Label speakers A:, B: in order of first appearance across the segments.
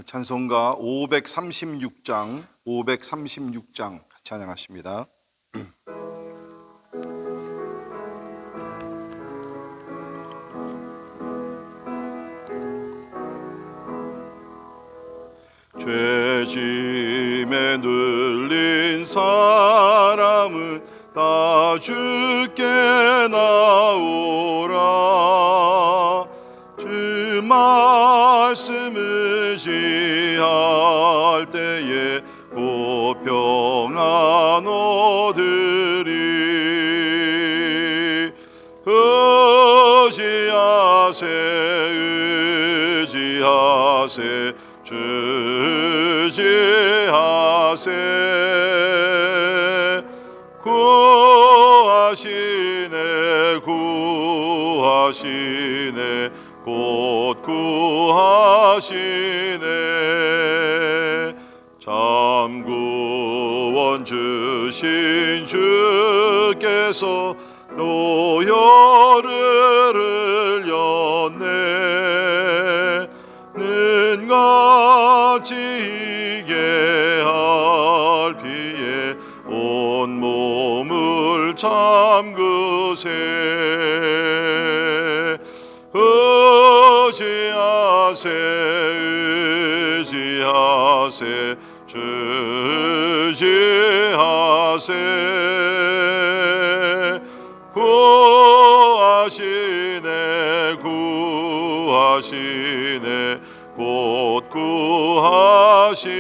A: 찬송가 536장 같이 찬양하십니다. 죄짐에 눌린 사람은 다 주께 나오라. 주 말씀 의지할 때에 곧 평안 얻으리. 의지하세 주 의지하세. 구하시네 곧 구하시네. 참 구원 주신 주께서 노여를 흘렸네. 는같이 이게 할 피에 온 몸을 잠그세. 의지하세 주 의지하세. 구하시네 곧 구하시네.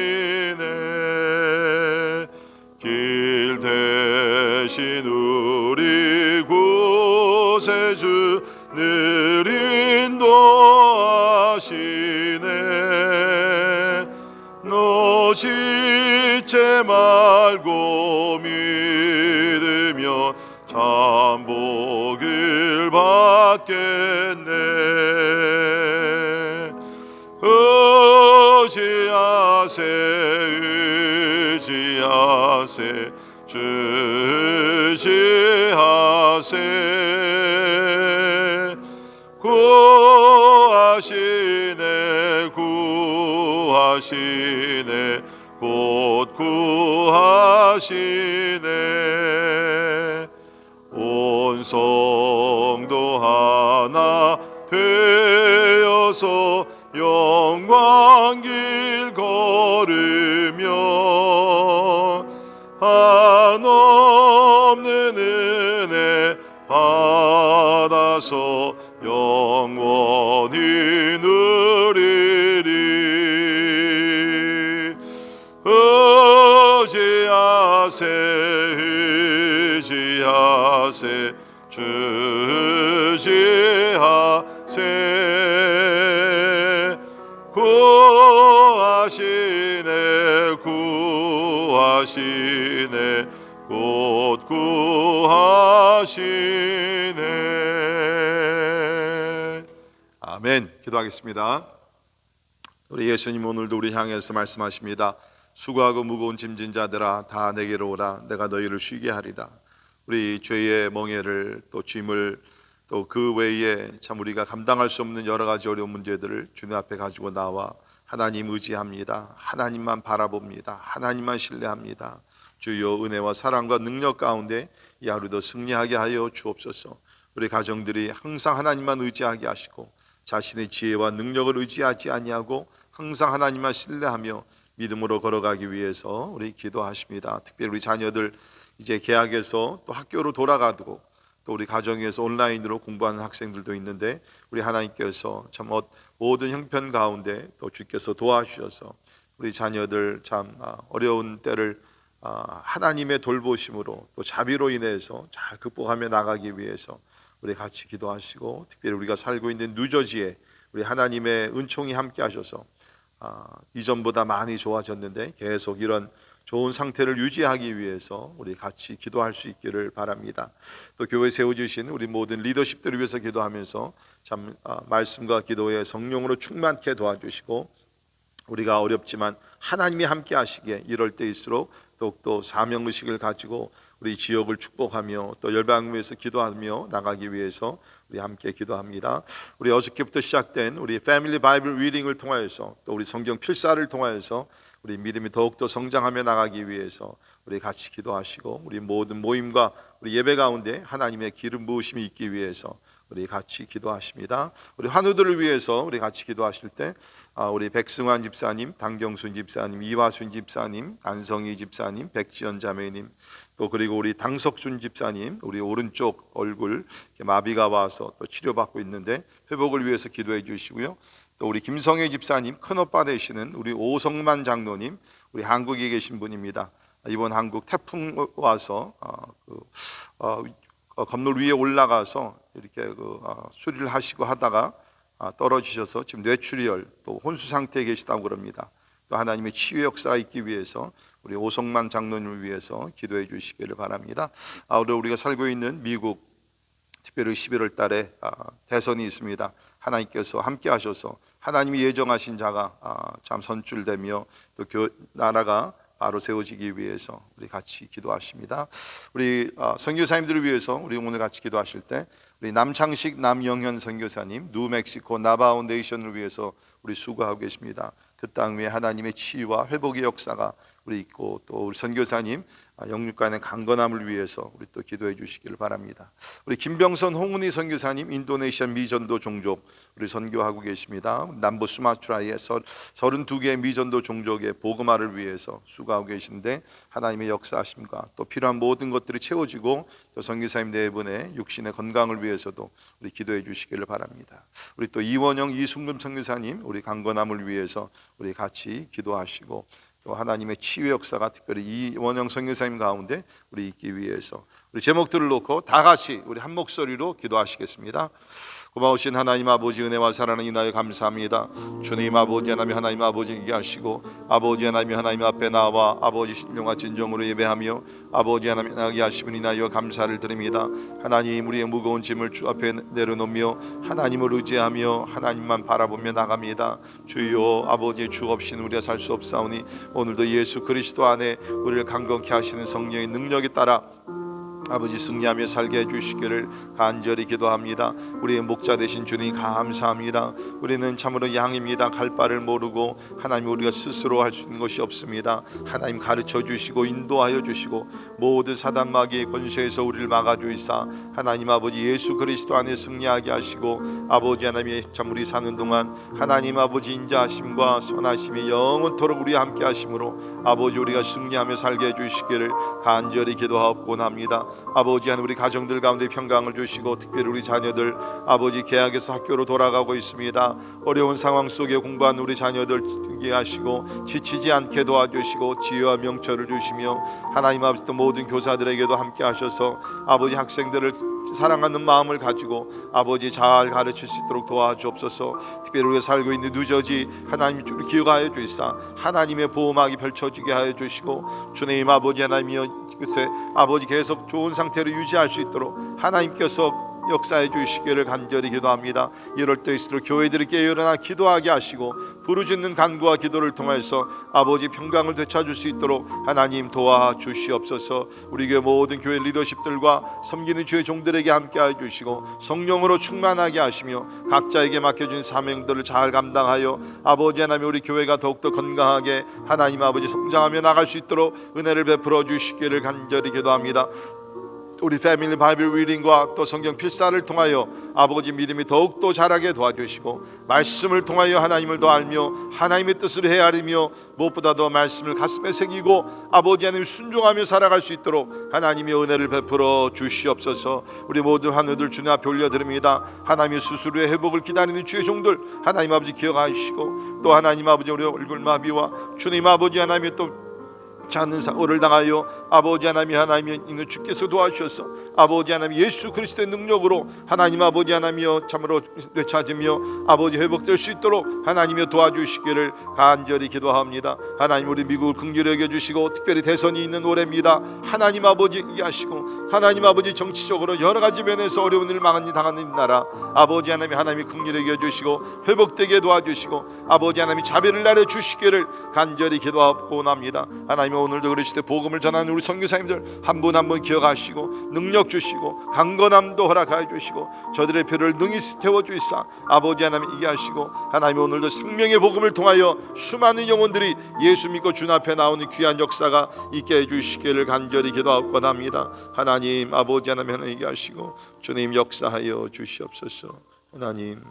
A: 길 대신 우리 구세주 늘 인도하시네. 노시체 말고 믿으면 참 복을 받겠네. 의지하세 주 의지하세. 구하시네 곧 구하시네. 온 성도 하나 되어서 영광길 걸으며 한없는 은혜 받아서 영원히 누리리. 의지하세 주 의지하세. 구하시네 곧 구하시네. 아멘. 기도하겠습니다. 우리 예수님 오늘도 우리 향해서 말씀하십니다. 수고하고 무거운 짐진 자들아 다 내게로 오라. 내가 너희를 쉬게 하리라. 우리 죄의 멍에를 또 짐을 또 그 외에 참 우리가 감당할 수 없는 여러 가지 어려운 문제들을 주님 앞에 가지고 나와 하나님 의지합니다. 하나님만 바라봅니다. 하나님만 신뢰합니다. 주여 은혜와 사랑과 능력 가운데 이 하루도 승리하게 하여 주옵소서. 우리 가정들이 항상 하나님만 의지하게 하시고 자신의 지혜와 능력을 의지하지 아니하고 항상 하나님만 신뢰하며 믿음으로 걸어가기 위해서 우리 기도하십니다. 특별히 우리 자녀들 이제 개학에서 또 학교로 돌아가고 또 우리 가정에서 온라인으로 공부하는 학생들도 있는데 우리 하나님께서 참 모든 형편 가운데 또 주께서 도와주셔서 우리 자녀들 참 어려운 때를 하나님의 돌보심으로 또 자비로 인해서 잘 극복하며 나가기 위해서 우리 같이 기도하시고, 특별히 우리가 살고 있는 뉴저지에 우리 하나님의 은총이 함께 하셔서 이전보다 많이 좋아졌는데 계속 이런 좋은 상태를 유지하기 위해서 우리 같이 기도할 수 있기를 바랍니다. 또 교회 세워주신 우리 모든 리더십들을 위해서 기도하면서 참 말씀과 기도에 성령으로 충만케 도와주시고, 우리가 어렵지만 하나님이 함께 하시기에 이럴 때일수록 더욱더 사명의식을 가지고 우리 지역을 축복하며 또 열방을 위해서 기도하며 나가기 위해서 우리 함께 기도합니다. 우리 어저께부터 시작된 우리 패밀리 바이블 리딩을 통하여서 또 우리 성경 필사를 통하여서 우리 믿음이 더욱더 성장하며 나가기 위해서 우리 같이 기도하시고 우리 모든 모임과 우리 예배 가운데 하나님의 기름 부으심이 있기 위해서 우리 같이 기도하십니다. 우리 환우들을 위해서 우리 같이 기도하실 때 우리 백승환 집사님, 당경순 집사님, 이화순 집사님, 안성희 집사님, 백지연 자매님, 또 그리고 우리 당석순 집사님, 우리 오른쪽 얼굴 마비가 와서 또 치료받고 있는데 회복을 위해서 기도해 주시고요. 또 우리 김성애 집사님, 큰오빠 되시는 우리 오성만 장로님, 우리 한국에 계신 분입니다. 이번 한국 태풍 와서 건물 위에 올라가서 이렇게 수리를 하시고 하다가 떨어지셔서 지금 뇌출혈 또 혼수 상태에 계시다고 그럽니다. 또 하나님의 치유 역사가 있기 위해서 우리 오성만 장로님을 위해서 기도해 주시기를 바랍니다. 우리가 살고 있는 미국 특별히 11월 달에 대선이 있습니다. 하나님께서 함께 하셔서 하나님이 예정하신 자가 참 선출되며 또 나라가 바로 세워지기 위해서 우리 같이 기도하십니다. 우리 선교사님들을 위해서 우리 오늘 같이 기도하실 때 우리 남창식 남영현 선교사님 뉴멕시코 나바오 네이션을 위해서 우리 수고하고 계십니다. 그 땅 위에 하나님의 치유와 회복의 역사가 우리 있고 또 우리 선교사님 영육간의 강건함을 위해서 우리 또 기도해 주시기를 바랍니다. 우리 김병선 홍은희 선교사님 인도네시아 미전도 종족 우리 선교하고 계십니다. 남부 수마트라의 32개의 미전도 종족의 복음화를 위해서 수고하고 계신데 하나님의 역사하심과 또 필요한 모든 것들이 채워지고 또 선교사님 네 분의 육신의 건강을 위해서도 우리 기도해 주시기를 바랍니다. 우리 또 이원영 이순금 선교사님 우리 강건함을 위해서 우리 같이 기도하시고 또 하나님의 치유 역사가 특별히 이원영 선교사님 가운데 우리 있기 위해서 우리 제목들을 놓고 다 같이 우리 한 목소리로 기도하시겠습니다. 고마우신 하나님 아버지 은혜와 사랑을 인하여 감사합니다. 주님 아버지 하나님 아버지 이게 하시고 아버지 하나님 앞에 나와 아버지 신령과 진정으로 예배하며 아버지 하나님 나게 하심을 인하여 감사를 드립니다. 하나님 우리의 무거운 짐을 주 앞에 내려놓으며 하나님을 의지하며 하나님만 바라보며 나갑니다. 주여 아버지 주 없이는 우리가 살 수 없사오니 오늘도 예수 그리스도 안에 우리를 강건케 하시는 성령의 능력에 따라 아버지 승리하며 살게 해주시기를 간절히 기도합니다. 우리의 목자 되신 주님 감사합니다. 우리는 참으로 양입니다. 갈 바를 모르고 하나님 우리가 스스로 할 수 있는 것이 없습니다. 하나님 가르쳐 주시고 인도하여 주시고 모든 사단 마귀의 권세에서 우리를 막아주이사 하나님 아버지 예수 그리스도 안에 승리하게 하시고 아버지 하나님의 참 우리 사는 동안 하나님 아버지 인자하심과 선하심이 영원토록 우리와 함께 하심으로 아버지 우리가 승리하며 살게 해주시기를 간절히 기도하옵곤 합니다. 아버지 하나님 우리 가정들 가운데 평강을 주시고 특별히 우리 자녀들 아버지 개학에서 학교로 돌아가고 있습니다. 어려운 상황 속에 공부하는 우리 자녀들 되게 하시고 지치지 않게 도와주시고 지혜와 명철을 주시며 하나님 아버지 또 모든 교사들에게도 함께 하셔서 아버지 학생들을 사랑하는 마음을 가지고 아버지 잘 가르칠 수 있도록 도와주옵소서. 특별히 우리가 살고 있는 뉴저지 하나님 주를 기억하여 주시사 하나님의 보호막이 펼쳐지게 하여 주시고 주님 아버지 하나님이여 글쎄 아버지 계속 좋은 상태로 유지할 수 있도록 하나님께서 역사해 주시기를 간절히 기도합니다. 이럴 때일수록 교회들이 깨어나 기도하게 하시고 부르짖는 간구와 기도를 통해서 아버지 평강을 되찾을 수 있도록 하나님 도와주시옵소서. 우리 교회 모든 교회 리더십들과 섬기는 주의 종들에게 함께하여 주시고 성령으로 충만하게 하시며 각자에게 맡겨진 사명들을 잘 감당하여 아버지 하나님 우리 교회가 더욱더 건강하게 하나님 아버지 성장하며 나갈 수 있도록 은혜를 베풀어 주시기를 간절히 기도합니다. 우리 패밀리 바이블 리딩과 또 성경 필사를 통하여 아버지 믿음이 더욱더 자라게 도와주시고 말씀을 통하여 하나님을 더 알며 하나님의 뜻을 헤아리며 무엇보다 더 말씀을 가슴에 새기고 아버지 하나님 순종하며 살아갈 수 있도록 하나님의 은혜를 베풀어 주시옵소서. 우리 모든 환우들 주님 앞에 올려드립니다. 하나님의 수술 후에 회복을 기다리는 주의 종들 하나님 아버지 기억하시고 또 하나님 아버지 우리 얼굴마비와 주님 아버지 하나님의 또 찾는 사고를 당하여 아버지 하나님이 있는 주께서 도와주셔서 아버지 하나님 예수 그리스도의 능력으로 하나님 아버지 하나님이여 참으로 되찾으며 아버지 회복될 수 있도록 하나님이여 도와주시기를 간절히 기도합니다. 하나님 우리 미국을 긍휼히 여겨주시고 특별히 대선이 있는 올해입니다. 하나님 아버지 이해하시고 하나님 아버지 정치적으로 여러 가지 면에서 어려운 일을 당하는 나라 아버지 하나님이 긍휼히 여겨주시고 회복되게 도와주시고 아버지 하나님이 자비를 내려주시기를 간절히 기도하옵고 합니다. 하나님 오늘도 그리스도의 복음을 전하는 우리 선교사님들 한 분 한 분 기억하시고 능력 주시고 강건함도 허락하여 주시고 저들의 표를 능히 태워주시사 아버지 하나님 이게 하시고 하나님 오늘도 생명의 복음을 통하여 수많은 영혼들이 예수 믿고 주 앞에 나오는 귀한 역사가 있게 해주시기를 간절히 기도하고 합니다. 하나님 아버지 하나님 이게 하시고 주님 역사하여 주시옵소서. 하나님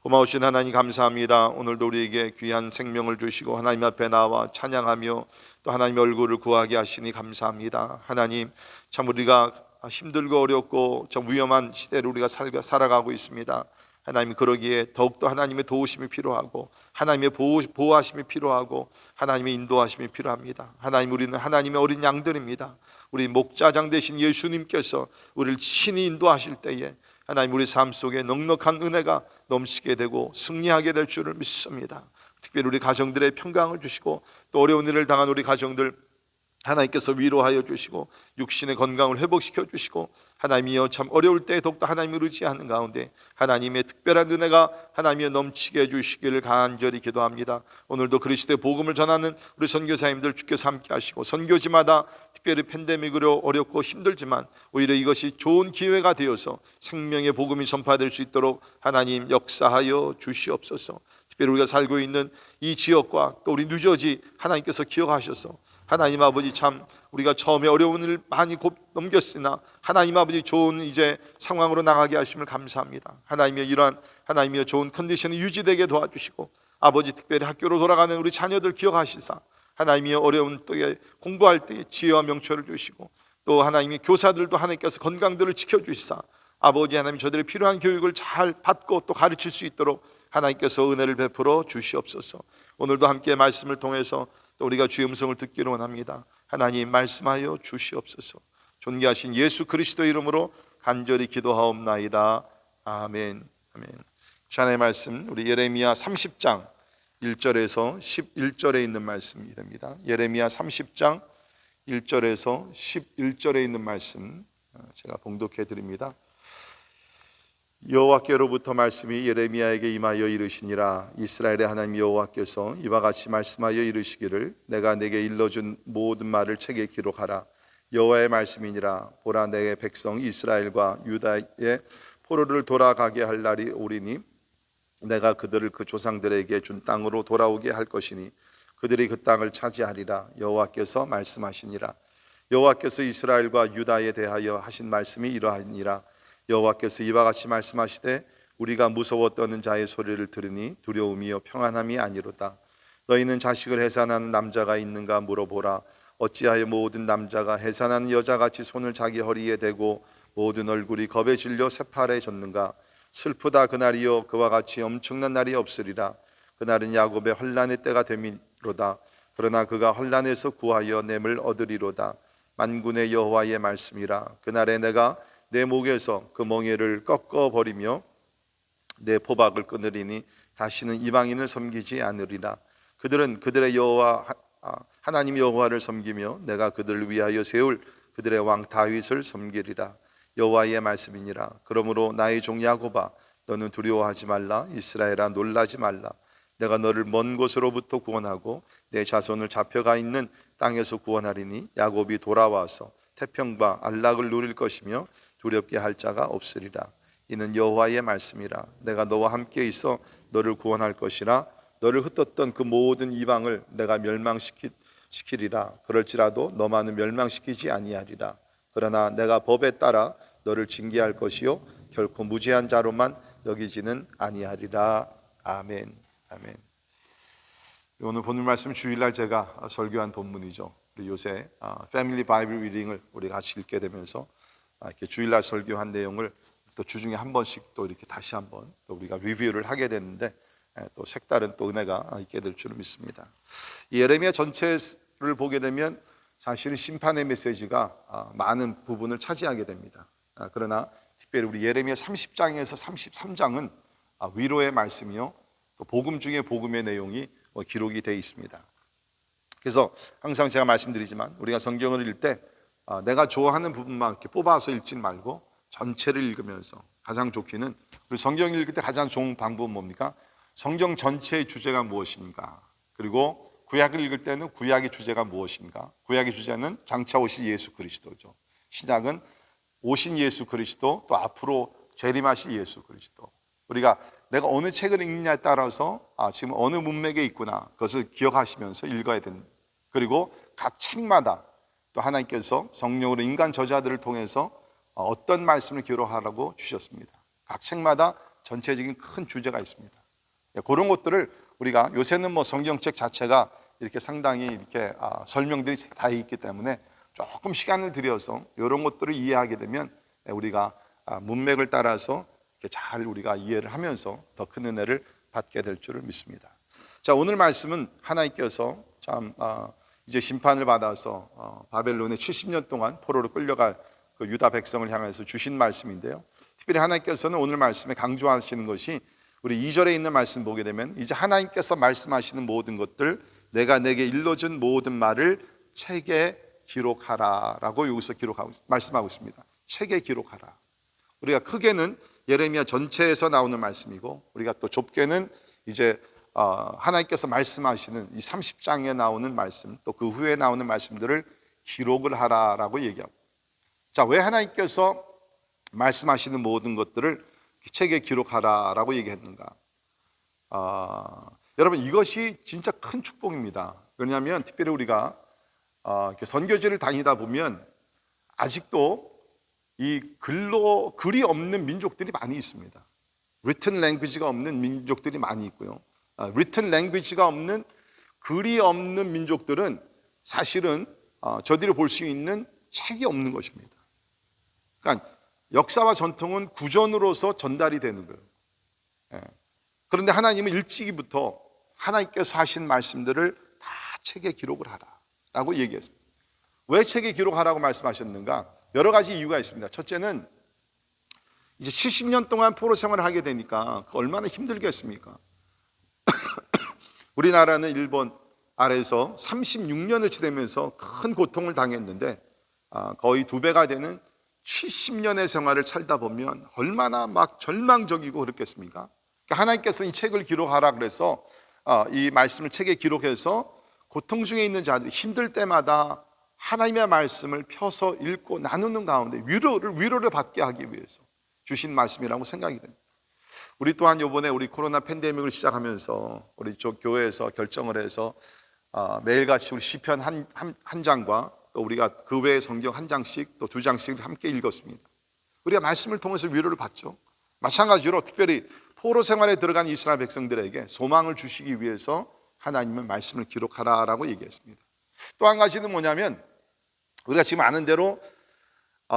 A: 고마우신 하나님 감사합니다. 오늘도 우리에게 귀한 생명을 주시고 하나님 앞에 나와 찬양하며 또 하나님의 얼굴을 구하게 하시니 감사합니다. 하나님 참 우리가 힘들고 어렵고 참 위험한 시대를 우리가 살아가고 있습니다. 하나님 그러기에 더욱더 하나님의 도우심이 필요하고 하나님의 보호하심이 필요하고 하나님의 인도하심이 필요합니다. 하나님 우리는 하나님의 어린 양들입니다. 우리 목자장 되신 예수님께서 우리를 친히 인도하실 때에 하나님 우리 삶 속에 넉넉한 은혜가 넘치게 되고 승리하게 될 줄을 믿습니다. 특별히 우리 가정들의 평강을 주시고 또 어려운 일을 당한 우리 가정들 하나님께서 위로하여 주시고 육신의 건강을 회복시켜 주시고 하나님이여 참 어려울 때 더욱더 하나님을 의지하는 가운데 하나님의 특별한 은혜가 하나님이여 넘치게 해주시기를 간절히 기도합니다. 오늘도 그리스도의 복음을 전하는 우리 선교사님들 주께서 함께 하시고 선교지마다 특별히 팬데믹으로 어렵고 힘들지만 오히려 이것이 좋은 기회가 되어서 생명의 복음이 전파될 수 있도록 하나님 역사하여 주시옵소서. 특별히 우리가 살고 있는 이 지역과 또 우리 뉴저지 하나님께서 기억하셔서 하나님 아버지 참 우리가 처음에 어려운 일을 많이 넘겼으나 하나님 아버지 좋은 이제 상황으로 나가게 하심을 감사합니다. 하나님의 이러한 하나님의 좋은 컨디션이 유지되게 도와주시고 아버지 특별히 학교로 돌아가는 우리 자녀들 기억하시사 하나님의 어려운 때에 공부할 때 지혜와 명철을 주시고 또 하나님의 교사들도 하나님께서 건강들을 지켜주시사 아버지 하나님 저들의 필요한 교육을 잘 받고 또 가르칠 수 있도록 하나님께서 은혜를 베풀어 주시옵소서. 오늘도 함께 말씀을 통해서 또 우리가 주의 음성을 듣기를 원합니다. 하나님 말씀하여 주시옵소서. 존귀하신 예수 그리스도 이름으로 간절히 기도하옵나이다. 아멘. 아멘. 하나님의 말씀 우리 예레미야 30장 1절에서 11절에 있는 말씀이 됩니다. 예레미야 30장 1절에서 11절에 있는 말씀 제가 봉독해 드립니다. 여호와께로부터 말씀이 예레미야에게 임하여 이르시니라. 이스라엘의 하나님 여호와께서 이와 같이 말씀하여 이르시기를 내가 내게 일러준 모든 말을 책에 기록하라. 여호와의 말씀이니라. 보라 내 백성 이스라엘과 유다의 포로를 돌아가게 할 날이 오리니 내가 그들을 그 조상들에게 준 땅으로 돌아오게 할 것이니 그들이 그 땅을 차지하리라. 여호와께서 말씀하시니라. 여호와께서 이스라엘과 유다에 대하여 하신 말씀이 이러하니라. 여호와께서 이와 같이 말씀하시되 우리가 무서워 떠는 자의 소리를 들으니 두려움이요 평안함이 아니로다. 너희는 자식을 해산하는 남자가 있는가 물어보라. 어찌하여 모든 남자가 해산하는 여자같이 손을 자기 허리에 대고 모든 얼굴이 겁에 질려 새파래졌는가. 슬프다 그날이요 그와 같이 엄청난 날이 없으리라. 그날은 야곱의 환난의 때가 됨이로다. 그러나 그가 환난에서 구하여 냄을 얻으리로다. 만군의 여호와의 말씀이라. 그날에 내가 내 목에서 그 멍에를 꺾어버리며 내 포박을 끊으리니 다시는 이방인을 섬기지 않으리라. 그들은 그들의 여호와 하나님 여호와를 섬기며 내가 그들을 위하여 세울 그들의 왕 다윗을 섬기리라. 여호와의 말씀이니라. 그러므로 나의 종 야곱아 너는 두려워하지 말라. 이스라엘아 놀라지 말라. 내가 너를 먼 곳으로부터 구원하고 내 자손을 잡혀가 있는 땅에서 구원하리니 야곱이 돌아와서 태평과 안락을 누릴 것이며 두렵게 할 자가 없으리라. 이는 여호와의 말씀이라. 내가 너와 함께 있어 너를 구원할 것이라. 너를 흩었던 그 모든 이방을 내가 멸망시키리라. 그럴지라도 너만은 멸망시키지 아니하리라. 그러나 내가 법에 따라 너를 징계할 것이요 결코 무죄한 자로만 여기지는 아니하리라. 아멘. 아멘. 오늘 본문 말씀 주일날 제가 설교한 본문이죠. 우리 요새 패밀리 바이블 리딩을 우리 같이 읽게 되면서 이렇게 주일날 설교한 내용을 또 주중에 한 번씩 또 이렇게 다시 한번 또 우리가 리뷰를 하게 되는데 또 색다른 또 은혜가 있게 될 줄을 믿습니다. 이 예레미야 전체를 보게 되면 사실은 심판의 메시지가 많은 부분을 차지하게 됩니다. 그러나 특별히 우리 예레미야 30장에서 33장은 위로의 말씀이요 또 복음 중에 복음의 내용이 기록이 되어 있습니다. 그래서 항상 제가 말씀드리지만 우리가 성경을 읽을 때 내가 좋아하는 부분만 이렇게 뽑아서 읽지 말고 전체를 읽으면서 가장 좋기는 우리 성경 읽을 때 가장 좋은 방법은 뭡니까? 성경 전체의 주제가 무엇인가, 그리고 구약을 읽을 때는 구약의 주제가 무엇인가? 구약의 주제는 장차 오실 예수 그리스도죠. 신약은 오신 예수 그리스도, 또 앞으로 재림하실 예수 그리스도. 우리가 내가 어느 책을 읽느냐에 따라서 지금 어느 문맥에 있구나, 그것을 기억하시면서 읽어야 됩니다. 그리고 각 책마다 또 하나님께서 성령으로 인간 저자들을 통해서 어떤 말씀을 기록하라고 주셨습니다. 각 책마다 전체적인 큰 주제가 있습니다. 그런 것들을 우리가 요새는 뭐 성경책 자체가 이렇게 상당히 이렇게 설명들이 다 있기 때문에 조금 시간을 들여서 이런 것들을 이해하게 되면 우리가 문맥을 따라서 이렇게 잘 우리가 이해를 하면서 더 큰 은혜를 받게 될 줄을 믿습니다. 자, 오늘 말씀은 하나님께서 참 이제 심판을 받아서 바벨론에 70년 동안 포로로 끌려갈 그 유다 백성을 향해서 주신 말씀인데요. 특별히 하나님께서는 오늘 말씀에 강조하시는 것이 우리 2절에 있는 말씀 보게 되면 이제 하나님께서 말씀하시는 모든 것들, 내가 내게 일러준 모든 말을 책에 기록하라 라고 여기서 말씀하고 있습니다. 책에 기록하라. 우리가 크게는 예레미야 전체에서 나오는 말씀이고, 우리가 또 좁게는 이제 하나님께서 말씀하시는 이 30장에 나오는 말씀, 또 그 후에 나오는 말씀들을 기록을 하라라고 얘기하고, 자, 왜 하나님께서 말씀하시는 모든 것들을 책에 기록하라라고 얘기했는가? 여러분, 이것이 진짜 큰 축복입니다. 왜냐하면 특별히 우리가 선교지를 다니다 보면 아직도 이 글이 없는 민족들이 많이 있습니다. written language가 없는 민족들이 많이 있고요. written language가 없는, 글이 없는 민족들은 사실은 저들이 볼 수 있는 책이 없는 것입니다. 그러니까 역사와 전통은 구전으로서 전달이 되는 거예요. 그런데 하나님은 일찍이부터 하나님께서 하신 말씀들을 다 책에 기록을 하라라고 얘기했습니다. 왜 책에 기록하라고 말씀하셨는가? 여러 가지 이유가 있습니다. 첫째는 이제 70년 동안 포로 생활을 하게 되니까 얼마나 힘들겠습니까? 우리나라는 일본 아래에서 36년을 지내면서 큰 고통을 당했는데 거의 2배가 되는 70년의 생활을 살다 보면 얼마나 막 절망적이고 그렇겠습니까? 그러니까 하나님께서 이 책을 기록하라 그래서 이 말씀을 책에 기록해서 고통 중에 있는 자들이 힘들 때마다 하나님의 말씀을 펴서 읽고 나누는 가운데 위로를 받게 하기 위해서 주신 말씀이라고 생각이 됩니다. 우리 또한 이번에 우리 코로나 팬데믹을 시작하면서 우리 쪽 교회에서 결정을 해서 매일같이 우리 시편 한 장과 또 우리가 그 외의 성경 한 장씩 또 2장씩 함께 읽었습니다. 우리가 말씀을 통해서 위로를 받죠. 마찬가지로 특별히 포로 생활에 들어간 이스라엘 백성들에게 소망을 주시기 위해서 하나님은 말씀을 기록하라라고 얘기했습니다. 또 한 가지는 뭐냐면 우리가 지금 아는 대로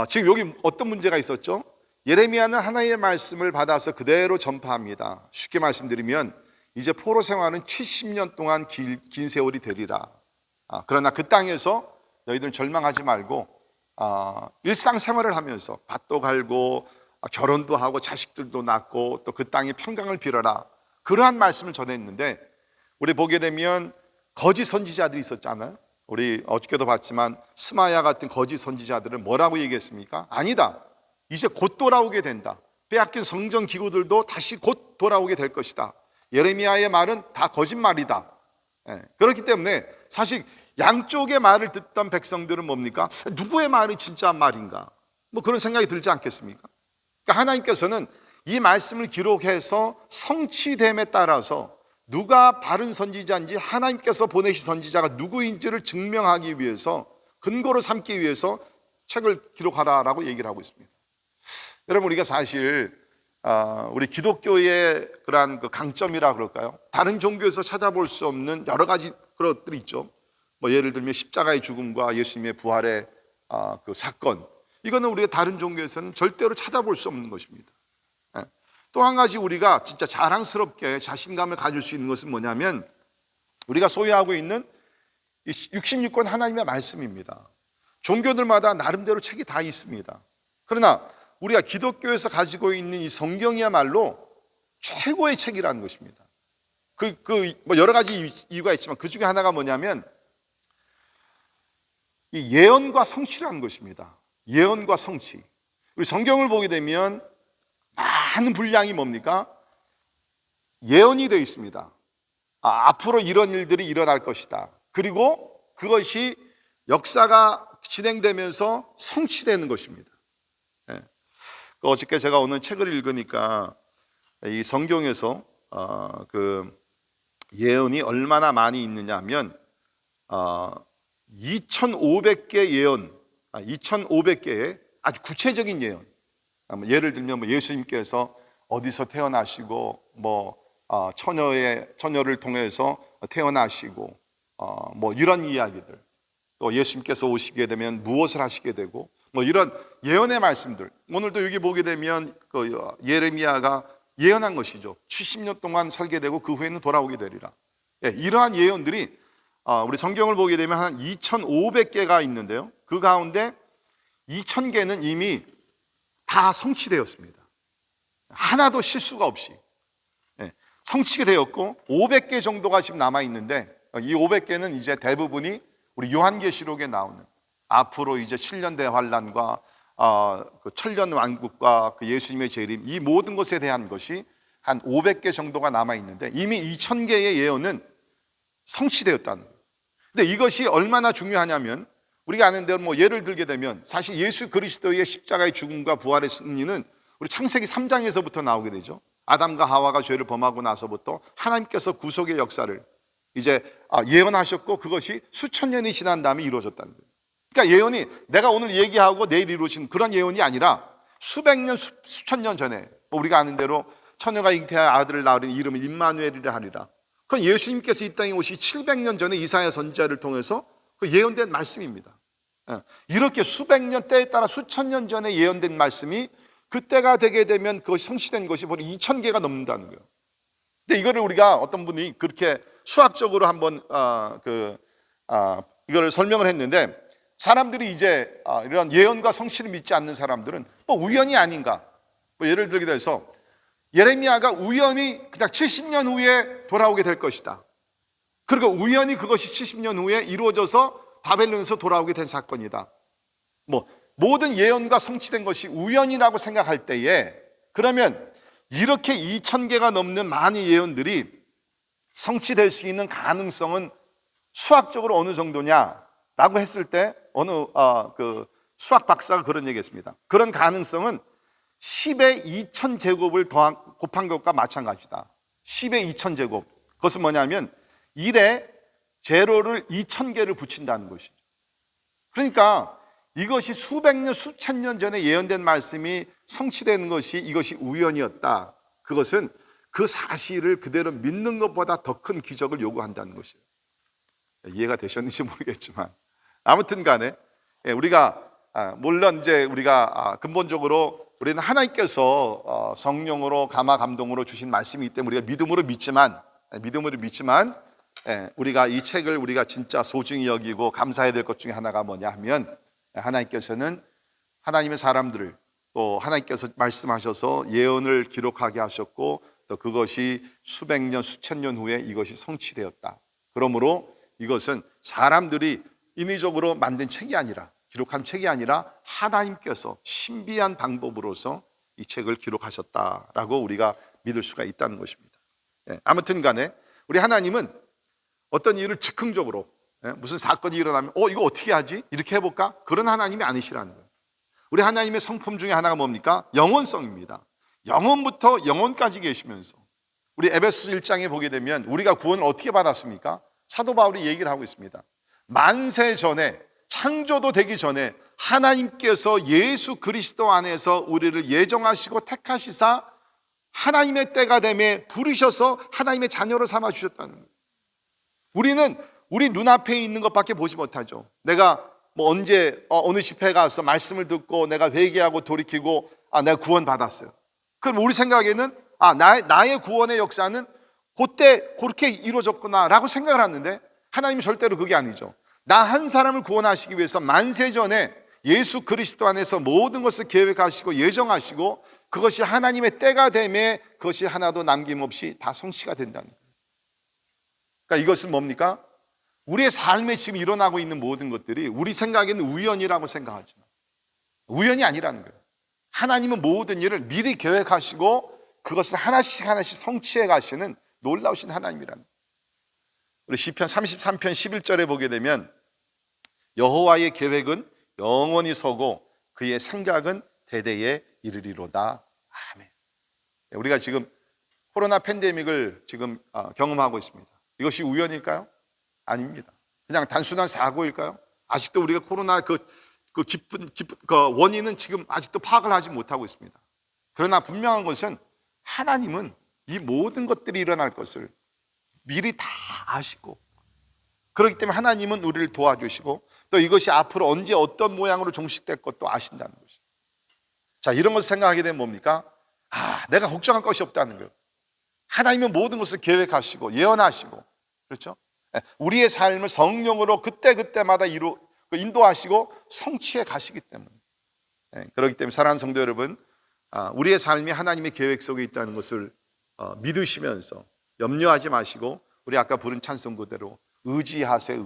A: 지금 여기 어떤 문제가 있었죠? 예레미야는 하나님의 말씀을 받아서 그대로 전파합니다. 쉽게 말씀드리면 이제 포로 생활은 70년 동안 긴 세월이 되리라. 그러나 그 땅에서 너희들은 절망하지 말고 일상생활을 하면서 밭도 갈고 결혼도 하고 자식들도 낳고 또 그 땅에 평강을 빌어라. 그러한 말씀을 전했는데 우리 보게 되면 거짓 선지자들이 있었잖아요. 우리 어저께도 봤지만 스마야 같은 거짓 선지자들은 뭐라고 얘기했습니까? 아니다. 이제 곧 돌아오게 된다. 빼앗긴 성전 기구들도 다시 곧 돌아오게 될 것이다. 예레미야의 말은 다 거짓말이다. 그렇기 때문에 사실 양쪽의 말을 듣던 백성들은 뭡니까? 누구의 말이 진짜 말인가? 뭐 그런 생각이 들지 않겠습니까? 그러니까 하나님께서는 이 말씀을 기록해서 성취됨에 따라서 누가 바른 선지자인지 하나님께서 보내신 선지자가 누구인지를 증명하기 위해서 근거로 삼기 위해서 책을 기록하라라고 얘기를 하고 있습니다. 여러분, 우리가 사실 우리 기독교의 그러한 그 강점이라 그럴까요? 다른 종교에서 찾아볼 수 없는 여러 가지 그런 것들이 있죠. 뭐 예를 들면 십자가의 죽음과 예수님의 부활의 그 사건, 이거는 우리가 다른 종교에서는 절대로 찾아볼 수 없는 것입니다. 또 한 가지 우리가 진짜 자랑스럽게 자신감을 가질 수 있는 것은 뭐냐면 우리가 소유하고 있는 66권 하나님의 말씀입니다. 종교들마다 나름대로 책이 다 있습니다. 그러나 우리가 기독교에서 가지고 있는 이 성경이야말로 최고의 책이라는 것입니다. 뭐 여러 가지 이유가 있지만 그 중에 하나가 뭐냐면 이 예언과 성취라는 것입니다. 예언과 성취. 우리 성경을 보게 되면 많은 분량이 뭡니까? 예언이 되어 있습니다. 앞으로 이런 일들이 일어날 것이다. 그리고 그것이 역사가 진행되면서 성취되는 것입니다. 예. 어저께 제가 오늘 책을 읽으니까 이 성경에서 그 예언이 얼마나 많이 있느냐 하면 2,500개 예언, 2,500개의 아주 구체적인 예언. 예를 들면 예수님께서 어디서 태어나시고 처녀를 통해서 태어나시고 이런 이야기들, 또 예수님께서 오시게 되면 무엇을 하시게 되고 이런 예언의 말씀들. 오늘도 여기 보게 되면 그 예레미야가 예언한 것이죠. 70년 동안 살게 되고 그 후에는 돌아오게 되리라. 예, 이러한 예언들이 우리 성경을 보게 되면 한 2,500개가 있는데요, 그 가운데 2,000개는 이미 다 성취되었습니다. 하나도 실수가 없이 성취가 되었고, 500개 정도가 지금 남아 있는데, 이 500개는 이제 대부분이 우리 요한계시록에 나오는 앞으로 이제 7년 대환란과 그 천년 왕국과 그 예수님의 재림, 이 모든 것에 대한 것이 한 500개 정도가 남아 있는데, 이미 2,000개의 예언은 성취되었다는 거예요. 근데 이것이 얼마나 중요하냐면, 우리가 아는 대로 예를 들게 되면 사실 예수 그리스도의 십자가의 죽음과 부활의 승리는 우리 창세기 3장에서부터 나오게 되죠. 아담과 하와가 죄를 범하고 나서부터 하나님께서 구속의 역사를 이제 예언하셨고, 그것이 수천 년이 지난 다음에 이루어졌다는 거예요. 그러니까 예언이 내가 오늘 얘기하고 내일 이루어진 그런 예언이 아니라 수백 년, 수천 년 전에 우리가 아는 대로 처녀가 잉태하여 아들을 낳으니 이름을 임마누엘이라 하리라. 그건 예수님께서 이 땅에 오시 700년 전에 이사야 선지자를 통해서 그 예언된 말씀입니다. 이렇게 수백 년, 때에 따라 수천 년 전에 예언된 말씀이 그때가 되게 되면 그것이 성취된 것이 바로 2,000개가 넘는다는 거예요. 근데 이거를 우리가 어떤 분이 그렇게 수학적으로 한번 이걸 설명을 했는데, 사람들이 이제 이런 예언과 성취를 믿지 않는 사람들은 우연이 아닌가, 예를 들게 돼서 예레미야가 우연히 그냥 70년 후에 돌아오게 될 것이다, 그리고 우연히 그것이 70년 후에 이루어져서 바벨론에서 돌아오게 된 사건이다, 모든 예언과 성취된 것이 우연이라고 생각할 때에, 그러면 이렇게 2,000개가 넘는 많은 예언들이 성취될 수 있는 가능성은 수학적으로 어느 정도냐라고 했을 때, 어느 그 수학 박사가 그런 얘기했습니다. 그런 가능성은 10의 2,000제곱을 곱한 것과 마찬가지다. 10의 2,000제곱. 그것은 뭐냐면 1에 제로를 2,000개를 붙인다는 것이죠. 그러니까 이것이 수백 년, 수천 년 전에 예언된 말씀이 성취되는 것이, 이것이 우연이었다, 그것은 그 사실을 그대로 믿는 것보다 더 큰 기적을 요구한다는 것이에요. 이해가 되셨는지 모르겠지만, 아무튼 간에 우리가 물론 이제 우리가 근본적으로 우리는 하나님께서 성령으로 감화 감동으로 주신 말씀이기 때문에 우리가 믿음으로 믿지만 우리가 이 책을 우리가 진짜 소중히 여기고 감사해야 될 것 중에 하나가 뭐냐 하면, 하나님께서는 하나님의 사람들을, 또 하나님께서 말씀하셔서 예언을 기록하게 하셨고, 또 그것이 수백 년, 수천 년 후에 이것이 성취되었다. 그러므로 이것은 사람들이 인위적으로 만든 책이 아니라, 기록한 책이 아니라 하나님께서 신비한 방법으로서 이 책을 기록하셨다라고 우리가 믿을 수가 있다는 것입니다. 아무튼 간에 우리 하나님은 어떤 일을 즉흥적으로, 무슨 사건이 일어나면 이거 어떻게 하지? 이렇게 해볼까? 그런 하나님이 아니시라는 거예요. 우리 하나님의 성품 중에 하나가 뭡니까? 영원성입니다. 영원부터 영원까지 계시면서, 우리 에베소 1장에 보게 되면 우리가 구원을 어떻게 받았습니까? 사도 바울이 얘기를 하고 있습니다. 만세 전에, 창조도 되기 전에 하나님께서 예수 그리스도 안에서 우리를 예정하시고 택하시사 하나님의 때가 되매 부르셔서 하나님의 자녀로 삼아 주셨다는 거예요. 우리는 우리 눈앞에 있는 것밖에 보지 못하죠. 내가 언제 어느 집회 가서 말씀을 듣고 내가 회개하고 돌이키고 내가 구원 받았어요. 그럼 우리 생각에는 나의 구원의 역사는 그때 그렇게 이루어졌구나라고 생각을 하는데, 하나님은 절대로 그게 아니죠. 나 한 사람을 구원하시기 위해서 만세 전에 예수 그리스도 안에서 모든 것을 계획하시고 예정하시고, 그것이 하나님의 때가 되매 그것이 하나도 남김없이 다 성취가 된다는 거예요. 그러니까 이것은 뭡니까? 우리의 삶에 지금 일어나고 있는 모든 것들이 우리 생각에는 우연이라고 생각하지만 우연이 아니라는 거예요. 하나님은 모든 일을 미리 계획하시고 그것을 하나씩 하나씩 성취해 가시는 놀라우신 하나님이라는 거예요. 우리 시편 33편 11절에 보게 되면 여호와의 계획은 영원히 서고 그의 생각은 대대에 이르리로다. 아멘. 우리가 지금 코로나 팬데믹을 지금 경험하고 있습니다. 이것이 우연일까요? 아닙니다. 그냥 단순한 사고일까요? 아직도 우리가 코로나 그 깊은 원인은 지금 아직도 파악을 하지 못하고 있습니다. 그러나 분명한 것은 하나님은 이 모든 것들이 일어날 것을 미리 다 아시고, 그렇기 때문에 하나님은 우리를 도와주시고 또 이것이 앞으로 언제 어떤 모양으로 종식될 것도 아신다는 것이죠. 자, 이런 것을 생각하게 되면 뭡니까? 내가 걱정할 것이 없다는 거예요. 하나님은 모든 것을 계획하시고 예언하시고, 그렇죠? 우리의 삶을 성령으로 그때그때마다 인도하시고 성취해 가시기 때문에, 그렇기 때문에 사랑하는 성도 여러분, 우리의 삶이 하나님의 계획 속에 있다는 것을 믿으시면서 염려하지 마시고, 우리 아까 부른 찬송 그대로 의지하세.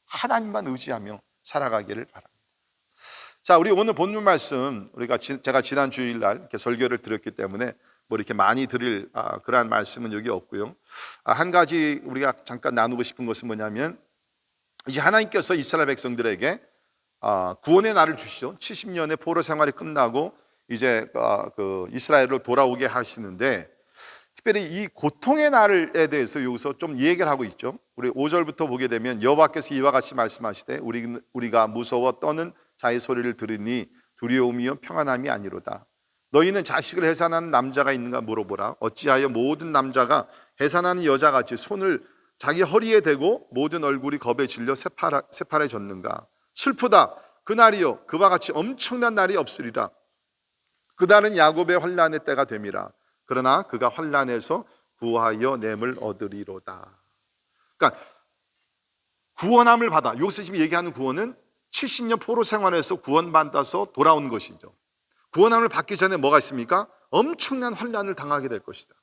A: 하나님만 의지하며 살아가기를 바랍니다. 자, 우리 오늘 본문 말씀, 제가 지난 주일날 이렇게 설교를 드렸기 때문에 뭐 이렇게 많이 드릴 그러한 말씀은 여기 없고요. 한 가지 우리가 잠깐 나누고 싶은 것은 뭐냐면, 이제 하나님께서 이스라엘 백성들에게 구원의 날을 주시죠. 70년의 포로 생활이 끝나고 이제 그 이스라엘로 돌아오게 하시는데, 특별히 이 고통의 날에 대해서 여기서 좀 얘기를 하고 있죠. 우리 5절부터 보게 되면 여호와께서 이와 같이 말씀하시되 우리가 무서워 떠는 자의 소리를 들으니 두려움이요 평안함이 아니로다. 너희는 자식을 해산하는 남자가 있는가 물어보라. 어찌하여 모든 남자가 해산하는 여자같이 손을 자기 허리에 대고 모든 얼굴이 겁에 질려 새파래졌는가. 슬프다. 그날이요 그와 같이 엄청난 날이 없으리라. 그날은 야곱의 환난의 때가 됨이라. 그러나 그가 환난에서 구하여 냄을 얻으리로다. 그러니까 구원함을 받아, 여기서 지금 얘기하는 구원은 70년 포로 생활에서 구원받아서 돌아온 것이죠. 구원함을 받기 전에 뭐가 있습니까? 엄청난 환난을 당하게 될 것이다.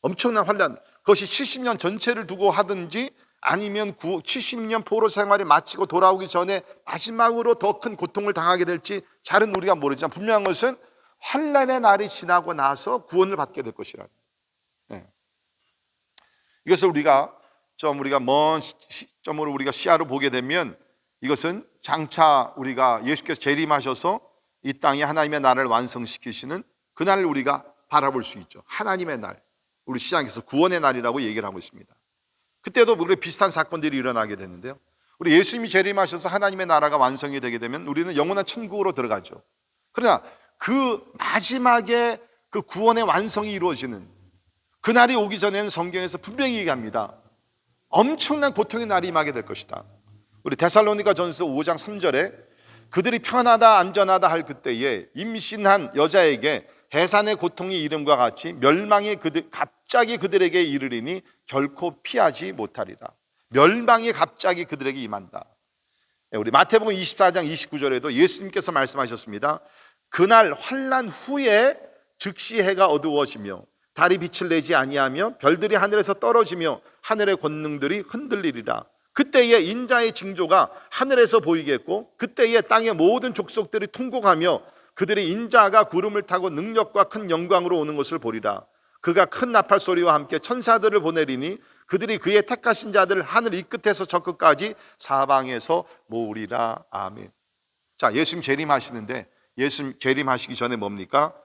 A: 엄청난 환난, 그것이 70년 전체를 두고 하든지 아니면 70년 포로 생활이 마치고 돌아오기 전에 마지막으로 더 큰 고통을 당하게 될지 잘은 우리가 모르지만 분명한 것은 환난의 날이 지나고 나서 구원을 받게 될 것이라. 이것을 우리가 먼 시점으로 우리가 시야로 보게 되면, 이것은 장차 우리가 예수께서 재림하셔서 이 땅에 하나님의 나라를 완성시키시는 그날을 우리가 바라볼 수 있죠. 하나님의 날, 우리 시장에서 구원의 날이라고 얘기를 하고 있습니다. 그때도 우리 비슷한 사건들이 일어나게 되는데요. 우리 예수님이 재림하셔서 하나님의 나라가 완성이 되게 되면 우리는 영원한 천국으로 들어가죠. 그러나 그 마지막에 그 구원의 완성이 이루어지는 그날이 오기 전에는 성경에서 분명히 얘기합니다. 엄청난 고통의 날이 임하게 될 것이다. 우리 데살로니가 전서 5장 3절에 그들이 편하다 안전하다 할 그때에 임신한 여자에게 해산의 고통이 이름과 같이 멸망이 갑자기 그들에게 이르리니 결코 피하지 못하리라. 멸망이 갑자기 그들에게 임한다. 우리 마태복음 24장 29절에도 예수님께서 말씀하셨습니다. 그날 환난 후에 즉시 해가 어두워지며 달이 빛을 내지 아니하며 별들이 하늘에서 떨어지며 하늘의 권능들이 흔들리리라. 그때에 인자의 징조가 하늘에서 보이겠고 그때에 땅의 모든 족속들이 통곡하며 그들이 인자가 구름을 타고 능력과 큰 영광으로 오는 것을 보리라. 그가 큰 나팔 소리와 함께 천사들을 보내리니 그들이 그의 택하신 자들을 하늘 이 끝에서 저 끝까지 사방에서 모으리라. 아멘. 자, 예수님 재림하시는데 예수님 재림하시기 전에 뭡니까?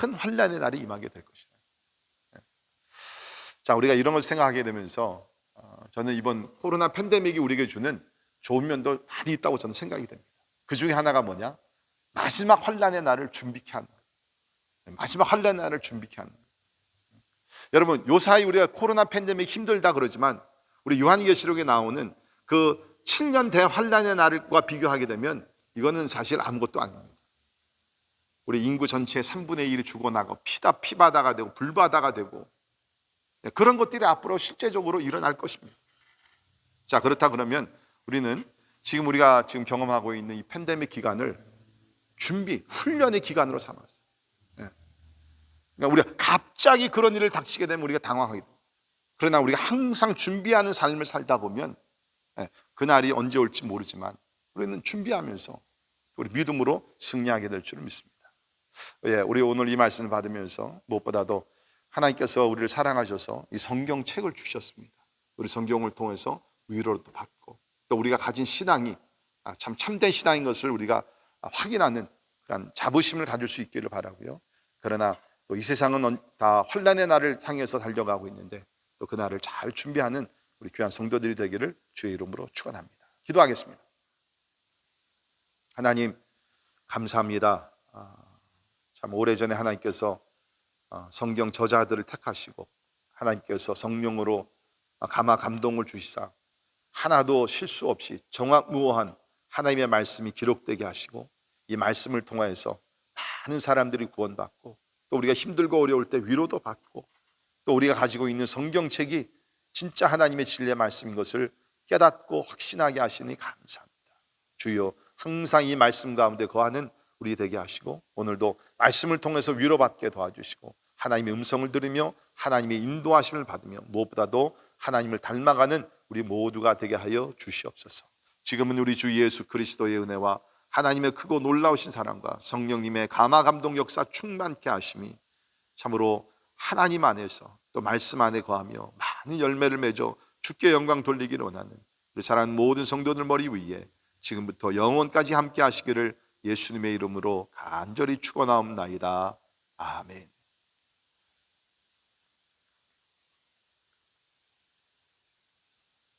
A: 큰 환난의 날이 임하게 될 것이다. 자, 우리가 이런 걸 생각하게 되면서 저는 이번 코로나 팬데믹이 우리에게 주는 좋은 면도 많이 있다고 저는 생각이 됩니다. 그 중에 하나가 뭐냐? 마지막 환난의 날을 준비케 하는 거예요. 마지막 환난의 날을 준비케 하는 거예요. 여러분, 요사이 우리가 코로나 팬데믹 힘들다 그러지만 우리 요한계시록에 나오는 그 7년 대환난의 날과 비교하게 되면 이거는 사실 아무것도 아닙니다. 우리 인구 전체의 3분의 1이 죽어나가고 피바다가 되고 불바다가 되고 그런 것들이 앞으로 실제적으로 일어날 것입니다. 자, 그렇다 그러면 우리는 우리가 지금 경험하고 있는 이 팬데믹 기간을 준비, 훈련의 기간으로 삼았어요. 그러니까 우리가 갑자기 그런 일을 닥치게 되면 우리가 당황하게 됩니다. 그러나 우리가 항상 준비하는 삶을 살다 보면 그날이 언제 올지 모르지만 우리는 준비하면서 우리 믿음으로 승리하게 될 줄을 믿습니다. 우리 오늘 이 말씀을 받으면서 무엇보다도 하나님께서 우리를 사랑하셔서 이 성경책을 주셨습니다. 우리 성경을 통해서 위로도 받고 또 우리가 가진 신앙이 참 참된 신앙인 것을 우리가 확인하는 그런 자부심을 가질 수 있기를 바라고요. 그러나 또 이 세상은 다 환난의 날을 향해서 달려가고 있는데 또 그 날을 잘 준비하는 우리 귀한 성도들이 되기를 주의 이름으로 축원합니다. 기도하겠습니다. 하나님 감사합니다. 참 오래전에 하나님께서 성경 저자들을 택하시고 하나님께서 성령으로 감화 감동을 주시사 하나도 실수 없이 정확무오한 하나님의 말씀이 기록되게 하시고 이 말씀을 통하여서 많은 사람들이 구원받고 또 우리가 힘들고 어려울 때 위로도 받고 또 우리가 가지고 있는 성경책이 진짜 하나님의 진리의 말씀인 것을 깨닫고 확신하게 하시니 감사합니다. 주여 항상 이 말씀 가운데 거하는 우리 되게 하시고 오늘도 말씀을 통해서 위로받게 도와주시고 하나님의 음성을 들으며 하나님의 인도하심을 받으며 무엇보다도 하나님을 닮아가는 우리 모두가 되게 하여 주시옵소서. 지금은 우리 주 예수 그리스도의 은혜와 하나님의 크고 놀라우신 사랑과 성령님의 감화 감동 역사 충만케 하심이 참으로 하나님 안에서 또 말씀 안에 거하며 많은 열매를 맺어 주께 영광 돌리기를 원하는 우리 사랑하는 모든 성도들 머리 위에 지금부터 영원까지 함께 하시기를 예수님의 이름으로 간절히 축원하옵나이다. 아멘.